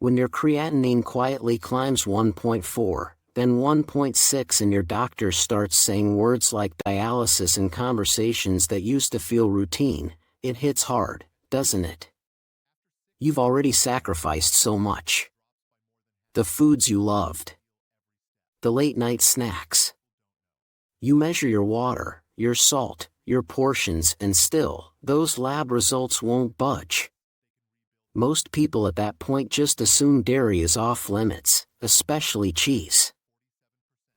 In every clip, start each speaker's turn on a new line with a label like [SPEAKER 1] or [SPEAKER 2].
[SPEAKER 1] When your creatinine quietly climbs 1.4, then 1.6 and your doctor starts saying words like dialysis in conversations that used to feel routine, it hits hard, doesn't it? You've already sacrificed so much. The foods you loved. The late-night snacks. You measure your water, your salt, your portions, and still, those lab results won't budge. Most people at that point just assume dairy is off limits, especially cheese.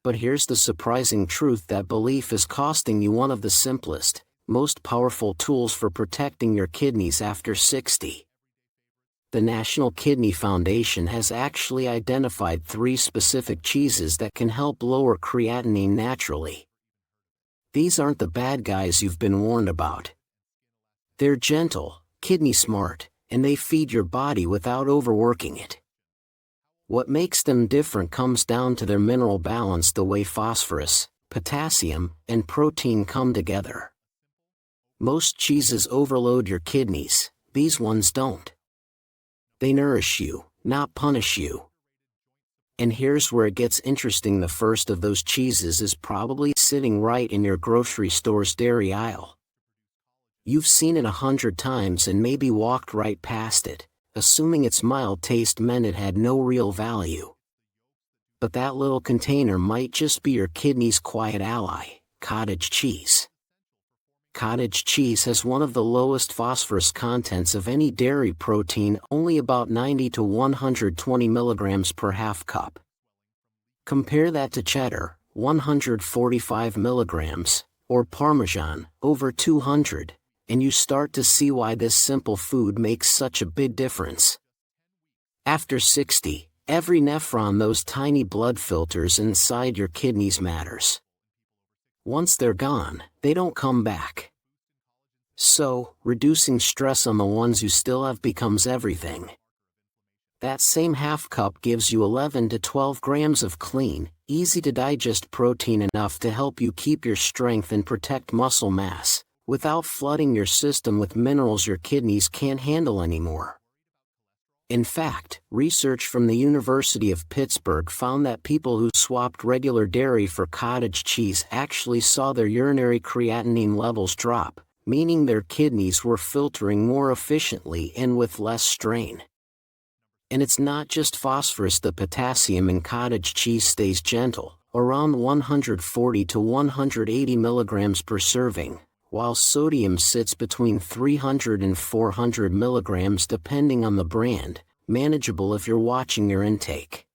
[SPEAKER 1] But here's the surprising truth: that belief is costing you one of the simplest, most powerful tools for protecting your kidneys after 60. The National Kidney Foundation has actually identified 3 specific cheeses that can help lower creatinine naturally. These aren't the bad guys you've been warned about. They're gentle, kidney smart, and they feed your body without overworking it. What makes them different comes down to their mineral balance, the way phosphorus, potassium, and protein come together. Most cheeses overload your kidneys, these ones don't. They nourish you, not punish you. And here's where it gets interesting: the first of those cheeses is probably sitting right in your grocery store's dairy aisle. You've seen it 100 times and maybe walked right past it, assuming its mild taste meant it had no real value. But that little container might just be your kidney's quiet ally: cottage cheese. Cottage cheese has one of the lowest phosphorus contents of any dairy protein, only about 90 to 120 milligrams per half cup. Compare that to cheddar, 145 milligrams, or Parmesan, over 200, and you start to see why this simple food makes such a big difference. After 60, every nephron, those tiny blood filters inside your kidneys, matters. Once they're gone, they don't come back. So, reducing stress on the ones you still have becomes everything. That same half cup gives you 11 to 12 grams of clean, easy to digest protein, enough to help you keep your strength and protect muscle mass, without flooding your system with minerals your kidneys can't handle anymore. In fact, research from the University of Pittsburgh found that people who swapped regular dairy for cottage cheese actually saw their urinary creatinine levels drop, meaning their kidneys were filtering more efficiently and with less strain. And it's not just phosphorus. The potassium in cottage cheese stays gentle, around 140 to 180 milligrams per serving, while sodium sits between 300 and 400 milligrams depending on the brand, manageable if you're watching your intake.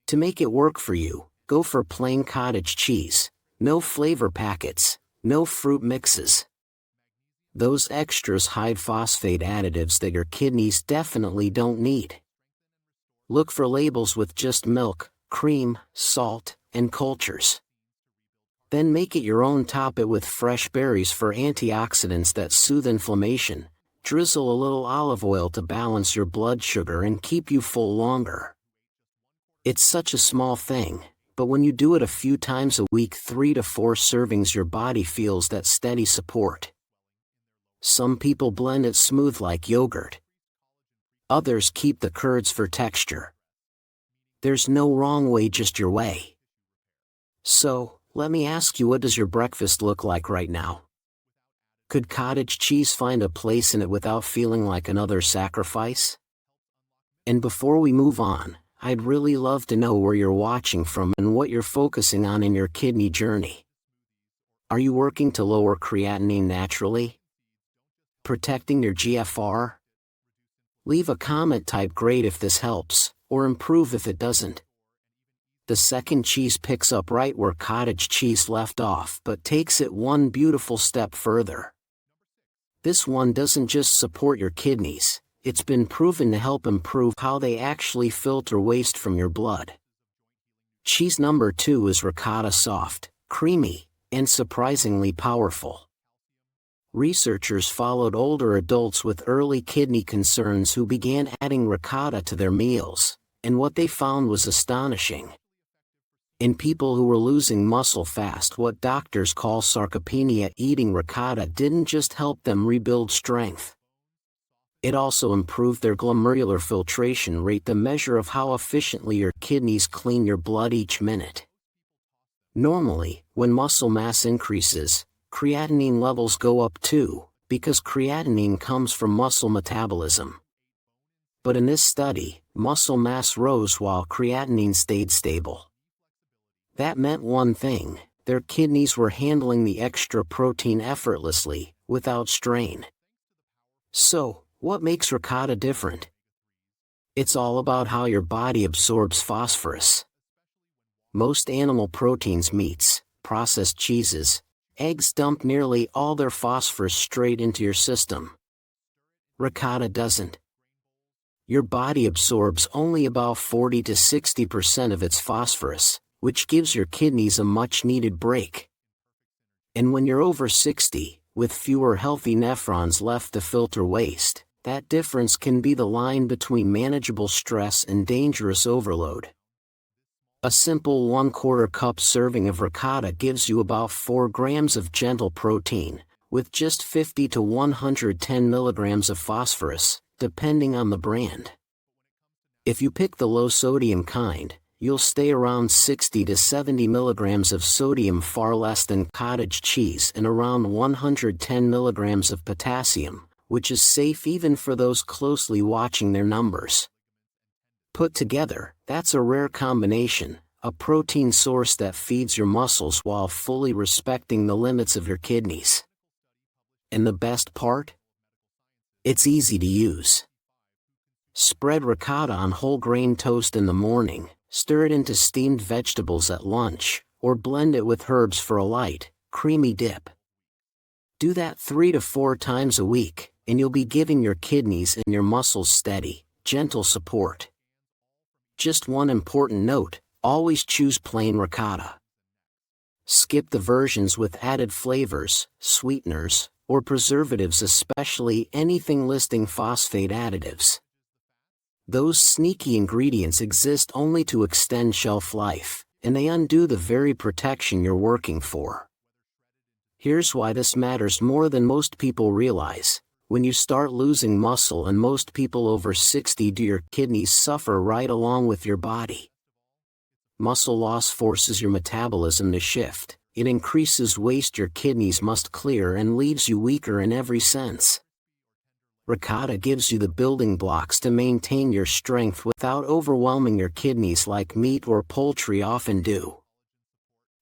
[SPEAKER 1] To make it work for you, go for plain cottage cheese, no flavor packets, no fruit mixes. Those extras hide phosphate additives that your kidneys definitely don't need. Look for labels with just milk, cream, salt, and cultures. Then make it your own. Top it with fresh berries for antioxidants that soothe inflammation. Drizzle a little olive oil to balance your blood sugar and keep you full longer. It's such a small thing, but when you do it a few times a week, 3 to 4 servings, your body feels that steady support. Some people blend it smooth like yogurt. Others keep the curds for texture. There's no wrong way, just your way. So, let me ask you, what does your breakfast look like right now? Could cottage cheese find a place in it without feeling like another sacrifice? And before we move on, I'd really love to know where you're watching from and what you're focusing on in your kidney journey. Are you working to lower creatinine naturally? Protecting your GFR? Leave a comment, type "great" if this helps, or "improve" if it doesn't. The second cheese picks up right where cottage cheese left off, but takes it one beautiful step further. This one doesn't just support your kidneys, it's been proven to help improve how they actually filter waste from your blood. Cheese number 2 is ricotta, soft, creamy, and surprisingly powerful. Researchers followed older adults with early kidney concerns who began adding ricotta to their meals, and what they found was astonishing. In people who were losing muscle fast, what doctors call sarcopenia, eating ricotta didn't just help them rebuild strength. It also improved their glomerular filtration rate, the measure of how efficiently your kidneys clean your blood each minute. Normally, when muscle mass increases, creatinine levels go up too, because creatinine comes from muscle metabolism. But in this study, muscle mass rose while creatinine stayed stable. That meant one thing: their kidneys were handling the extra protein effortlessly, without strain. So, what makes ricotta different? It's all about how your body absorbs phosphorus. Most animal proteins, meats, processed cheeses, eggs dump nearly all their phosphorus straight into your system. Ricotta doesn't. Your body absorbs only about 40 to 60% of its phosphorus, which gives your kidneys a much-needed break. And when you're over 60, with fewer healthy nephrons left to filter waste, that difference can be the line between manageable stress and dangerous overload. A simple 1/4 cup serving of ricotta gives you about 4 grams of gentle protein, with just 50 to 110 milligrams of phosphorus, depending on the brand. If you pick the low-sodium kind, you'll stay around 60 to 70 milligrams of sodium, far less than cottage cheese, and around 110 milligrams of potassium, which is safe even for those closely watching their numbers. Put together, that's a rare combination: a protein source that feeds your muscles while fully respecting the limits of your kidneys. And the best part? It's easy to use. Spread ricotta on whole grain toast in the morning, stir it into steamed vegetables at lunch, or blend it with herbs for a light, creamy dip. Do that 3 to 4 times a week, and you'll be giving your kidneys and your muscles steady, gentle support. Just one important note: always choose plain ricotta. Skip the versions with added flavors, sweeteners, or preservatives, especially anything listing phosphate additives. Those sneaky ingredients exist only to extend shelf life, and they undo the very protection you're working for. Here's why this matters more than most people realize: when you start losing muscle, and most people over 60 do, your kidneys suffer right along with your body. Muscle loss forces your metabolism to shift. It increases waste your kidneys must clear and leaves you weaker in every sense. Ricotta gives you the building blocks to maintain your strength without overwhelming your kidneys like meat or poultry often do.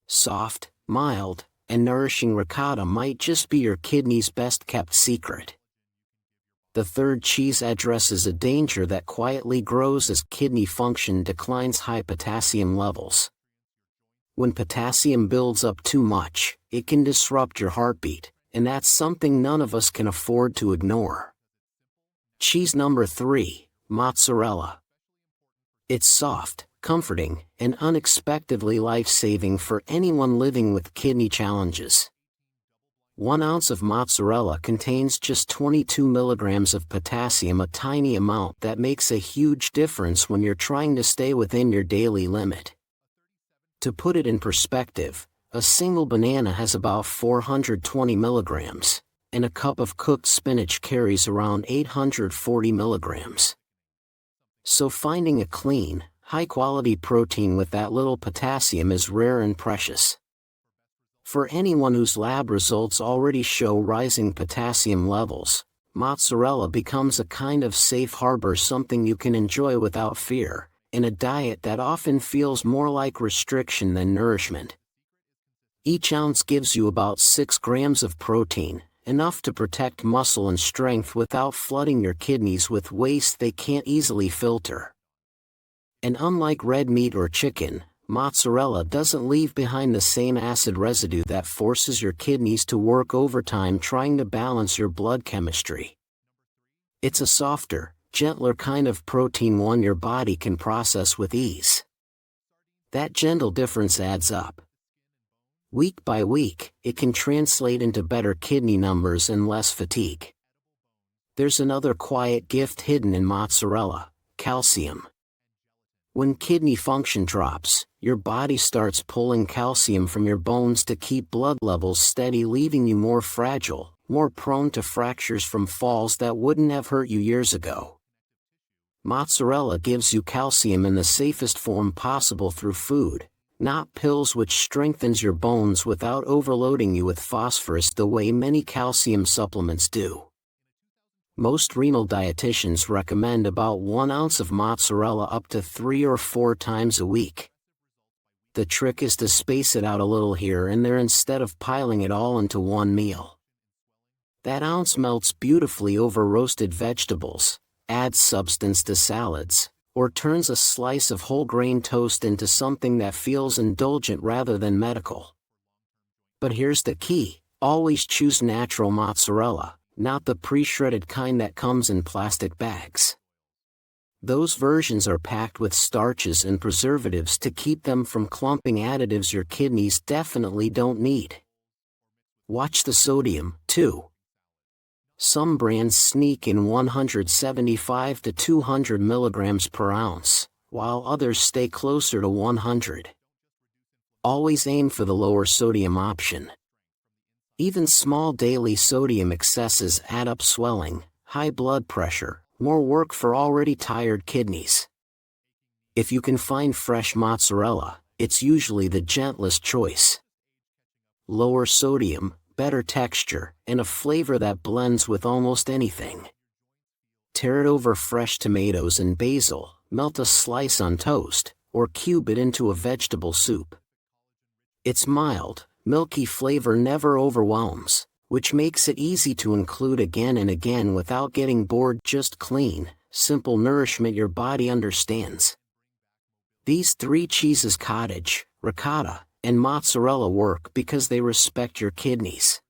[SPEAKER 1] Soft, mild, and nourishing ricotta might just be your kidneys' best kept secret. The third cheese addresses a danger that quietly grows as kidney function declines: high potassium levels. When potassium builds up too much, it can disrupt your heartbeat, and that's something none of us can afford to ignore. Cheese number 3, mozzarella. It's soft, comforting, and unexpectedly life-saving for anyone living with kidney challenges. 1 ounce of mozzarella contains just 22 milligrams of potassium, a tiny amount that makes a huge difference when you're trying to stay within your daily limit. To put it in perspective, a single banana has about 420 milligrams, and a cup of cooked spinach carries around 840 milligrams. So finding a clean, high-quality protein with that little potassium is rare and precious. For anyone whose lab results already show rising potassium levels, mozzarella becomes a kind of safe harbor, something you can enjoy without fear, in a diet that often feels more like restriction than nourishment. Each ounce gives you about 6 grams of protein, enough to protect muscle and strength without flooding your kidneys with waste they can't easily filter. And unlike red meat or chicken, mozzarella doesn't leave behind the same acid residue that forces your kidneys to work overtime trying to balance your blood chemistry. It's a softer, gentler kind of protein, one your body can process with ease. That gentle difference adds up. Week by week, it can translate into better kidney numbers and less fatigue. There's another quiet gift hidden in mozzarella: calcium. When kidney function drops, your body starts pulling calcium from your bones to keep blood levels steady, leaving you more fragile, more prone to fractures from falls that wouldn't have hurt you years ago. Mozzarella gives you calcium in the safest form possible through food, not pills, which strengthens your bones without overloading you with phosphorus the way many calcium supplements do. Most renal dietitians recommend about 1 ounce of mozzarella up to 3 or 4 times a week. The trick is to space it out a little here and there instead of piling it all into one meal. That ounce melts beautifully over roasted vegetables, adds substance to salads, or turns a slice of whole grain toast into something that feels indulgent rather than medical. But here's the key: always choose natural mozzarella, not the pre-shredded kind that comes in plastic bags. Those versions are packed with starches and preservatives to keep them from clumping, additives your kidneys definitely don't need. Watch the sodium, too. Some brands sneak in 175 to 200 milligrams per ounce, while others stay closer to 100. Always aim for the lower sodium option. Even small daily sodium excesses add up: swelling, high blood pressure, more work for already tired kidneys. If you can find fresh mozzarella, it's usually the gentlest choice. Lower sodium, better texture, and a flavor that blends with almost anything. Tear it over fresh tomatoes and basil, melt a slice on toast, or cube it into a vegetable soup. Its mild, milky flavor never overwhelms, which makes it easy to include again and again without getting bored. Just clean, simple nourishment your body understands. These 3 cheeses, cottage, ricotta, and mozzarella, work because they respect your kidneys.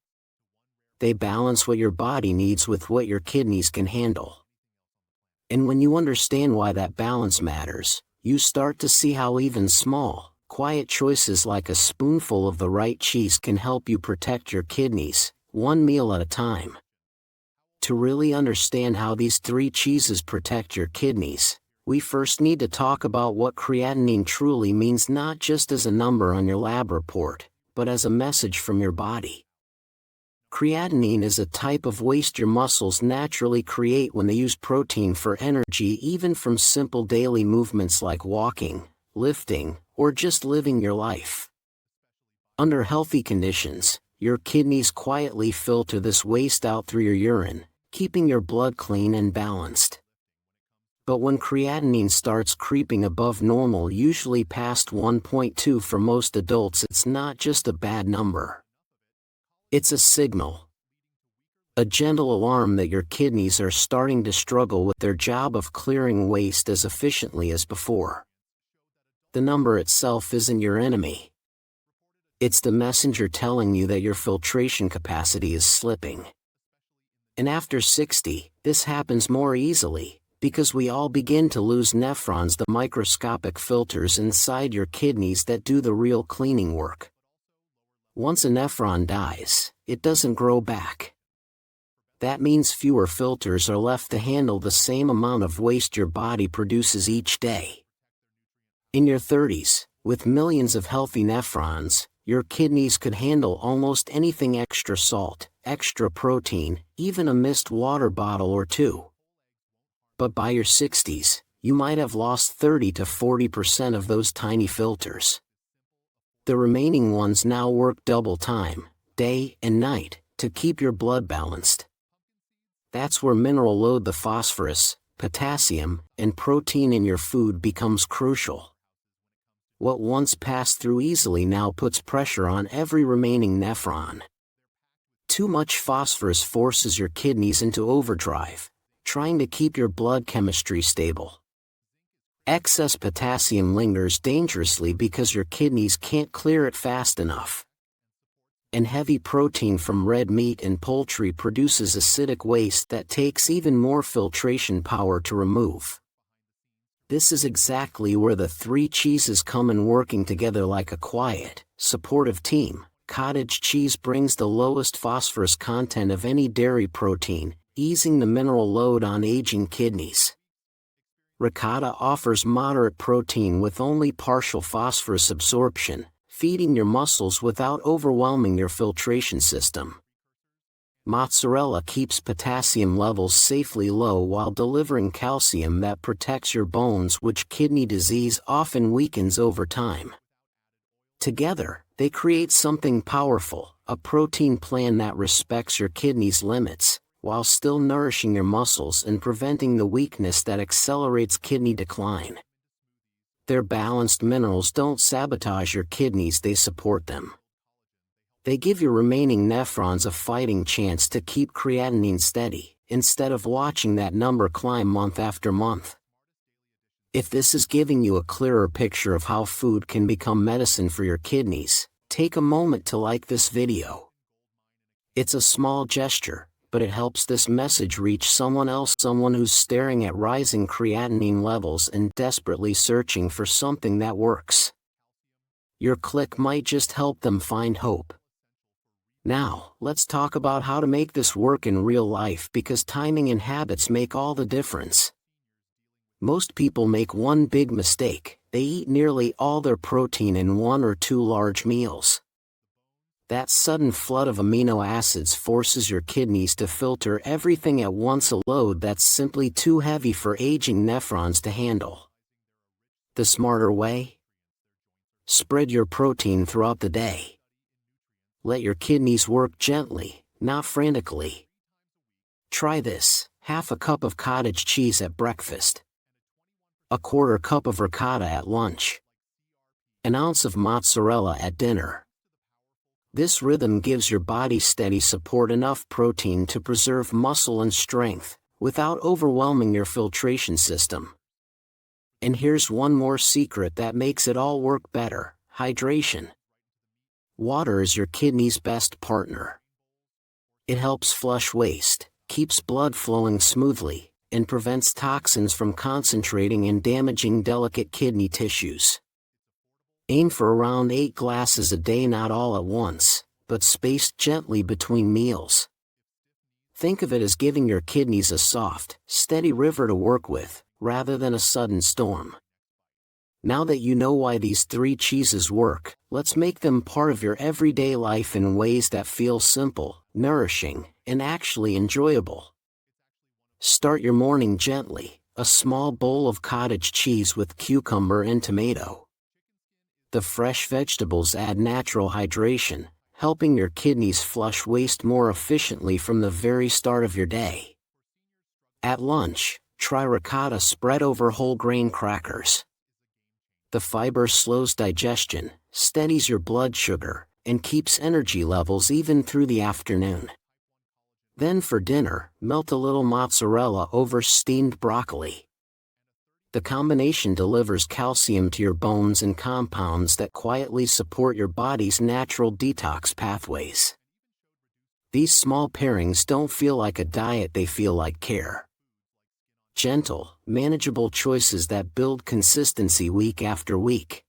[SPEAKER 1] They balance what your body needs with what your kidneys can handle. And when you understand why that balance matters, you start to see how even small, quiet choices like a spoonful of the right cheese can help you protect your kidneys, one meal at a time. To really understand how these 3 cheeses protect your kidneys, we first need to talk about what creatinine truly means, not just as a number on your lab report, but as a message from your body. Creatinine is a type of waste your muscles naturally create when they use protein for energy, even from simple daily movements like walking, lifting, or just living your life. Under healthy conditions, your kidneys quietly filter this waste out through your urine, keeping your blood clean and balanced. But when creatinine starts creeping above normal, usually past 1.2 for most adults, it's not just a bad number. It's a signal. A gentle alarm that your kidneys are starting to struggle with their job of clearing waste as efficiently as before. The number itself isn't your enemy. It's the messenger telling you that your filtration capacity is slipping. And after 60, this happens more easily, because we all begin to lose nephrons, the microscopic filters inside your kidneys that do the real cleaning work. Once a nephron dies, it doesn't grow back. That means fewer filters are left to handle the same amount of waste your body produces each day. In your 30s, with millions of healthy nephrons, your kidneys could handle almost anything: extra salt, extra protein, even a missed water bottle or 2. But by your 60s, you might have lost 30 to 40% of those tiny filters. The remaining ones now work double time, day and night, to keep your blood balanced. That's where mineral load, the phosphorus, potassium, and protein in your food becomes crucial. What once passed through easily now puts pressure on every remaining nephron. Too much phosphorus forces your kidneys into overdrive, trying to keep your blood chemistry stable. Excess potassium lingers dangerously because your kidneys can't clear it fast enough. And heavy protein from red meat and poultry produces acidic waste that takes even more filtration power to remove. This is exactly where the 3 cheeses come in, working together like a quiet, supportive team. Cottage cheese brings the lowest phosphorus content of any dairy protein, easing the mineral load on aging kidneys. Ricotta offers moderate protein with only partial phosphorus absorption, feeding your muscles without overwhelming your filtration system. Mozzarella keeps potassium levels safely low while delivering calcium that protects your bones, which kidney disease often weakens over time. Together, they create something powerful, a protein plan that respects your kidneys' limits, while still nourishing your muscles and preventing the weakness that accelerates kidney decline. Their balanced minerals don't sabotage your kidneys, they support them. They give your remaining nephrons a fighting chance to keep creatinine steady, instead of watching that number climb month after month. If this is giving you a clearer picture of how food can become medicine for your kidneys, take a moment to like this video. It's a small gesture, but it helps this message reach someone else, someone who's staring at rising creatinine levels and desperately searching for something that works. Your click might just help them find hope. Now, let's talk about how to make this work in real life, because timing and habits make all the difference. Most people make one big mistake: they eat nearly all their protein in 1 or 2 large meals. That sudden flood of amino acids forces your kidneys to filter everything at once, a load that's simply too heavy for aging nephrons to handle. The smarter way? Spread your protein throughout the day. Let your kidneys work gently, not frantically. Try this: half a cup of cottage cheese at breakfast, a quarter cup of ricotta at lunch, an ounce of mozzarella at dinner. This rhythm gives your body steady support, enough protein to preserve muscle and strength, without overwhelming your filtration system. And here's one more secret that makes it all work better: hydration. Water is your kidney's best partner. It helps flush waste, keeps blood flowing smoothly, and prevents toxins from concentrating and damaging delicate kidney tissues. Aim for around 8 glasses a day, not all at once, but spaced gently between meals. Think of it as giving your kidneys a soft, steady river to work with, rather than a sudden storm. Now that you know why these 3 cheeses work, let's make them part of your everyday life in ways that feel simple, nourishing, and actually enjoyable. Start your morning gently: a small bowl of cottage cheese with cucumber and tomato. The fresh vegetables add natural hydration, helping your kidneys flush waste more efficiently from the very start of your day. At lunch, try ricotta spread over whole grain crackers. The fiber slows digestion, steadies your blood sugar, and keeps energy levels even through the afternoon. Then for dinner, melt a little mozzarella over steamed broccoli. The combination delivers calcium to your bones and compounds that quietly support your body's natural detox pathways. These small pairings don't feel like a diet, they feel like care. Gentle, manageable choices that build consistency week after week.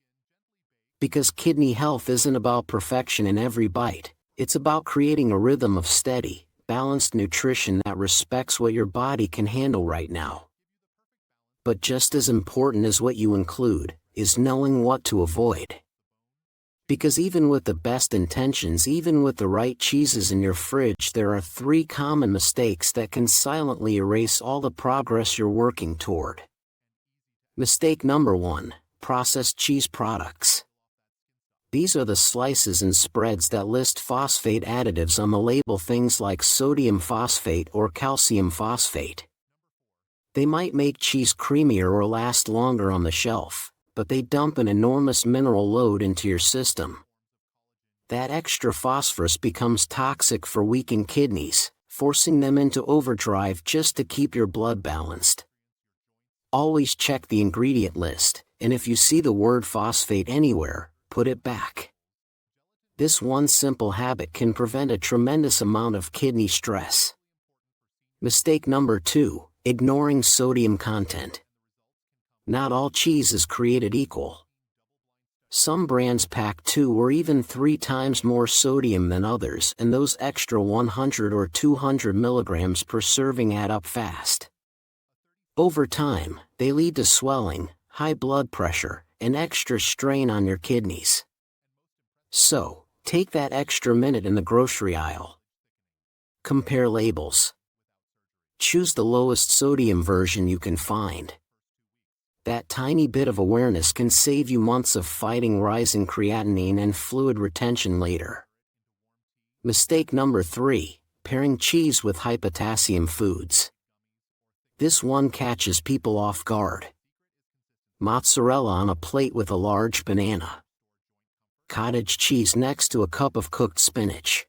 [SPEAKER 1] Because kidney health isn't about perfection in every bite, it's about creating a rhythm of steady, balanced nutrition that respects what your body can handle right now. But just as important as what you include, is knowing what to avoid. Because even with the best intentions, even with the right cheeses in your fridge, there are 3 common mistakes that can silently erase all the progress you're working toward. Mistake number 1: processed cheese products. These are the slices and spreads that list phosphate additives on the label, things like sodium phosphate or calcium phosphate. They might make cheese creamier or last longer on the shelf, but they dump an enormous mineral load into your system. That extra phosphorus becomes toxic for weakened kidneys, forcing them into overdrive just to keep your blood balanced. Always check the ingredient list, and if you see the word phosphate anywhere, put it back. This one simple habit can prevent a tremendous amount of kidney stress. Mistake number 2: ignoring sodium content. Not all cheese is created equal. Some brands pack 2 or even 3 times more sodium than others, and those extra 100 or 200 milligrams per serving add up fast. Over time, they lead to swelling, high blood pressure, and extra strain on your kidneys. So, take that extra minute in the grocery aisle. Compare labels. Choose the lowest sodium version you can find. That tiny bit of awareness can save you months of fighting rising creatinine and fluid retention later. Mistake number 3, pairing cheese with high potassium foods. This one catches people off guard. Mozzarella on a plate with a large banana. Cottage cheese next to a cup of cooked spinach.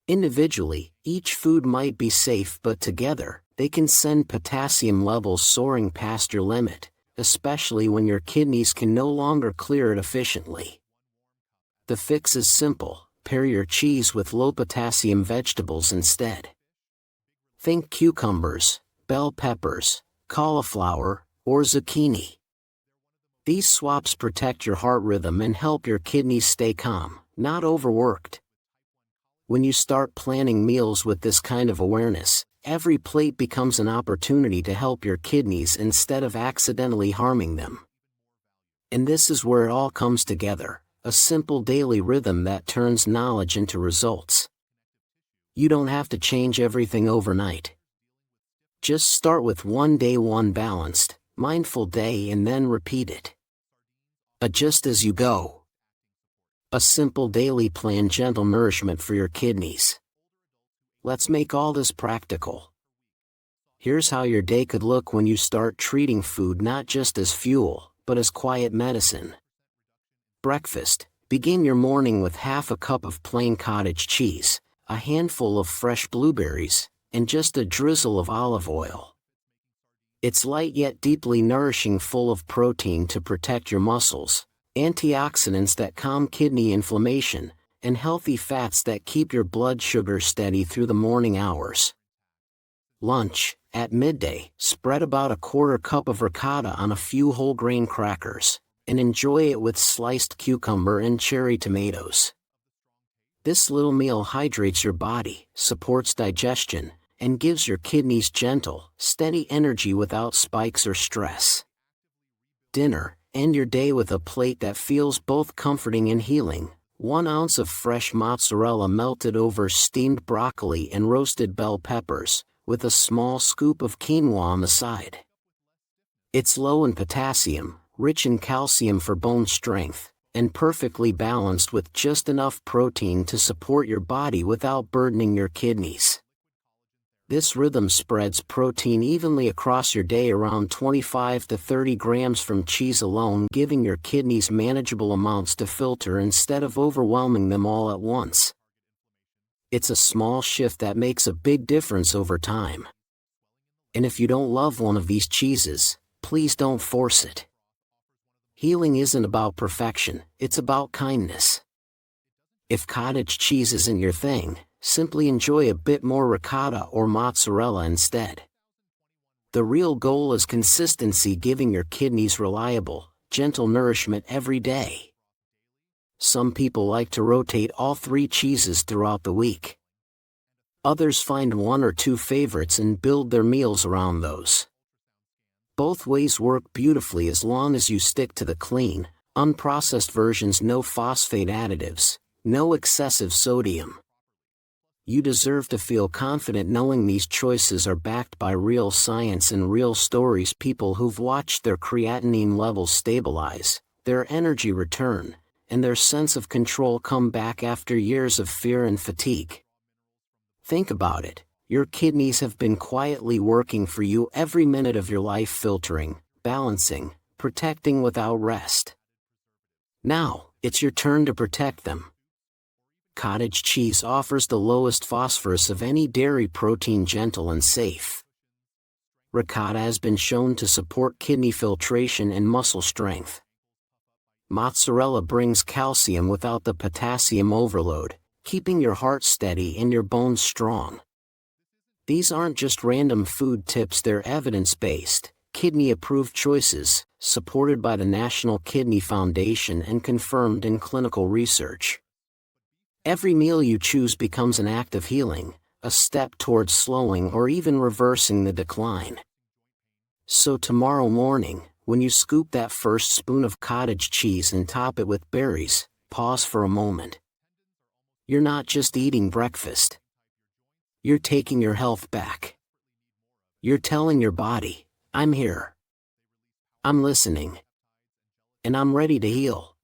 [SPEAKER 1] Individually, each food might be safe, but together, they can send potassium levels soaring past your limit, especially when your kidneys can no longer clear it efficiently. The fix is simple: pair your cheese with low-potassium vegetables instead. Think cucumbers, bell peppers, cauliflower, or zucchini. These swaps protect your heart rhythm and help your kidneys stay calm, not overworked. When you start planning meals with this kind of awareness, every plate becomes an opportunity to help your kidneys instead of accidentally harming them. And this is where it all comes together, a simple daily rhythm that turns knowledge into results. You don't have to change everything overnight. Just start with one day, one balanced, mindful day, and then repeat it. Adjust as you go. A simple daily plan, gentle nourishment for your kidneys. Let's make all this practical. Here's how your day could look when you start treating food not just as fuel, but as quiet medicine. Breakfast. Begin your morning with half a cup of plain cottage cheese, a handful of fresh blueberries, and just a drizzle of olive oil. It's light yet deeply nourishing, full of protein to protect your muscles, antioxidants that calm kidney inflammation, and healthy fats that keep your blood sugar steady through the morning hours. Lunch. At midday, spread about a quarter cup of ricotta on a few whole grain crackers, and enjoy it with sliced cucumber and cherry tomatoes. This little meal hydrates your body, supports digestion, and gives your kidneys gentle, steady energy without spikes or stress. Dinner. End your day with a plate that feels both comforting and healing. 1 ounce of fresh mozzarella melted over steamed broccoli and roasted bell peppers, with a small scoop of quinoa on the side. It's low in potassium, rich in calcium for bone strength, and perfectly balanced with just enough protein to support your body without burdening your kidneys. This rhythm spreads protein evenly across your day, around 25 to 30 grams from cheese alone, giving your kidneys manageable amounts to filter instead of overwhelming them all at once. It's a small shift that makes a big difference over time. And if you don't love one of these cheeses, please don't force it. Healing isn't about perfection, it's about kindness. If cottage cheese isn't your thing, simply enjoy a bit more ricotta or mozzarella instead. The real goal is consistency, giving your kidneys reliable, gentle nourishment every day. Some people like to rotate all 3 cheeses throughout the week. Others find 1 or 2 favorites and build their meals around those. Both ways work beautifully as long as you stick to the clean, unprocessed versions. No phosphate additives, no excessive sodium. You deserve to feel confident knowing these choices are backed by real science and real stories, people who've watched their creatinine levels stabilize, their energy return, and their sense of control come back after years of fear and fatigue. Think about it, your kidneys have been quietly working for you every minute of your life, filtering, balancing, protecting without rest. Now, it's your turn to protect them. Cottage cheese offers the lowest phosphorus of any dairy protein, gentle and safe. Ricotta has been shown to support kidney filtration and muscle strength. Mozzarella brings calcium without the potassium overload, keeping your heart steady and your bones strong. These aren't just random food tips, they're evidence-based, kidney-approved choices, supported by the National Kidney Foundation and confirmed in clinical research. Every meal you choose becomes an act of healing, a step towards slowing or even reversing the decline. So tomorrow morning, when you scoop that first spoon of cottage cheese and top it with berries, pause for a moment. You're not just eating breakfast. You're taking your health back. You're telling your body, I'm here. I'm listening. And I'm ready to heal.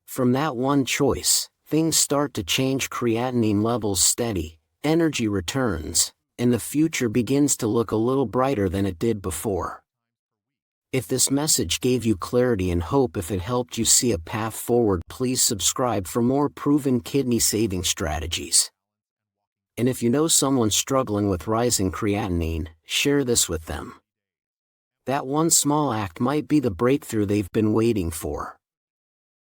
[SPEAKER 1] From that one choice, things start to change. Creatinine levels steady, energy returns, and the future begins to look a little brighter than it did before. If this message gave you clarity and hope, if it helped you see a path forward, please subscribe for more proven kidney-saving strategies. And if you know someone struggling with rising creatinine, share this with them. That one small act might be the breakthrough they've been waiting for.